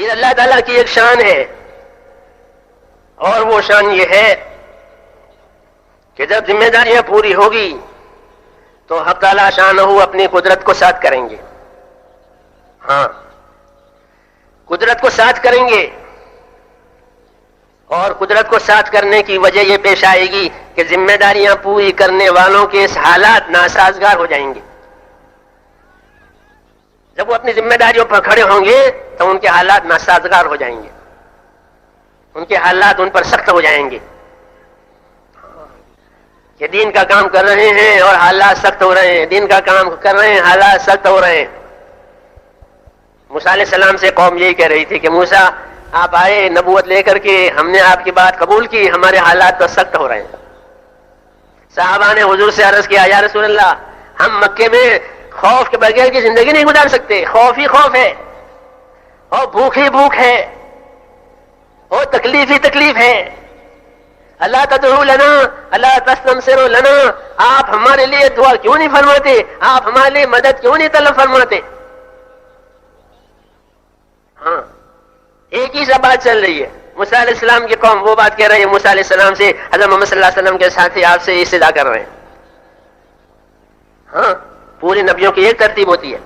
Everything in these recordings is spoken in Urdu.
پھر اللہ تعالیٰ کی ایک شان ہے، اور وہ شان یہ ہے کہ جب ذمہ داریاں پوری ہوگی تو حق تعالیٰ شانہ اپنی قدرت کو ساتھ کریں گے. ہاں، قدرت کو ساتھ کریں گے، اور قدرت کو ساتھ کرنے کی وجہ یہ پیش آئے گی کہ ذمہ داریاں پوری کرنے والوں کے حالات ناسازگار ہو جائیں گے. جب وہ اپنی ذمہ داریوں پر کھڑے ہوں گے تو ان کے حالات ناسازگار ہو جائیں گے، ان کے حالات ان پر سخت ہو جائیں گے کہ دین کا کام کر رہے ہیں اور حالات سخت ہو رہے ہیں، دین کا کام کر رہے ہیں حالات سخت ہو رہے ہیں. موسیٰ علیہ السلام سے قوم یہی کہہ رہی تھی کہ موسیٰ آپ آئے نبوت لے کر کے، ہم نے آپ کی بات قبول کی، ہمارے حالات تو سخت ہو رہے ہیں. صحابہ نے حضور سے عرض کیا، یا رسول اللہ، ہم مکے میں خوف کے بغیر کی زندگی نہیں گزار سکتے، خوف ہی خوف ہے، اور بھوک ہی بھوک ہے، اور تکلیف ہی تکلیف ہے. اللہ تدعو لنا اللہ تستنصروا لنا، آپ ہمارے لیے دعا کیوں نہیں فرماتے، آپ ہمارے لیے مدد کیوں نہیں طلب فرماتے. ہاں، ایک ہی سا بات چل رہی ہے. موسیٰ علیہ السلام کی قوم وہ بات کہہ رہے ہیں موسیٰ علیہ السلام سے، حضرت محمد صلی اللہ علیہ وسلم کے ساتھی آپ سے استدعا کر رہے ہیں. ہاں، پوری نبیوں کی ایک ترتیب ہوتی ہے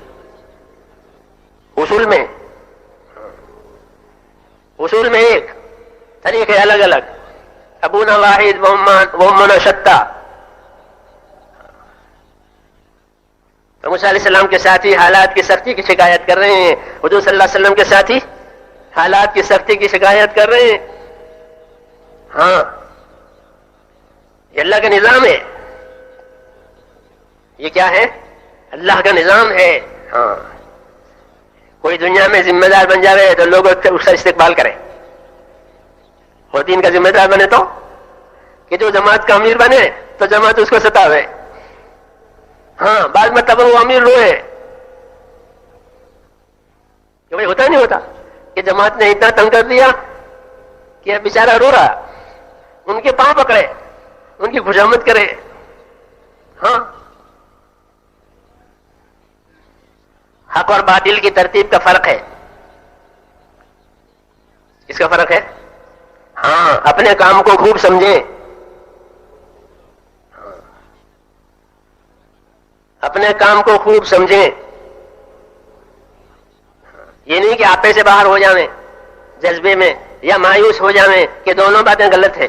اصول میں، اصول میں ایک طریقے الگ الگ، ابونا واحد و امنا شتیٰ. تو موسیٰ علیہ السلام کے ساتھی حالات کی سختی کی شکایت کر رہے ہیں، حضور صلی اللہ علیہ وسلم کے ساتھی حالات کی سختی کی شکایت کر رہے ہیں. ہاں، یہ اللہ کا نظام ہے، یہ کیا ہے؟ اللہ کا نظام ہے. ہاں، کوئی دنیا میں ذمہ دار بن جائے تو لوگ اس کا استقبال کریں، اور دین کا ذمہ دار بنے تو کہ جو جماعت کا امیر بنے تو جماعت اس کو ستاوے. ہاں، بعض مرتبہ وہ امیر روئے کہ بھائی ہوتا نہیں ہوتا کہ جماعت نے اتنا تنگ کر دیا کہ اب بیچارہ رو رہا، ان کے پاؤں پکڑے، ان کی خوشامد کرے. ہاں، حق اور باطل کی ترتیب کا فرق ہے. اس کا فرق ہے. ہاں، اپنے کام کو خوب سمجھیں، اپنے کام کو خوب سمجھیں. یہ نہیں کہ آپے سے باہر ہو جائیں جذبے میں، یا مایوس ہو جائیں کہ دونوں باتیں غلط ہیں.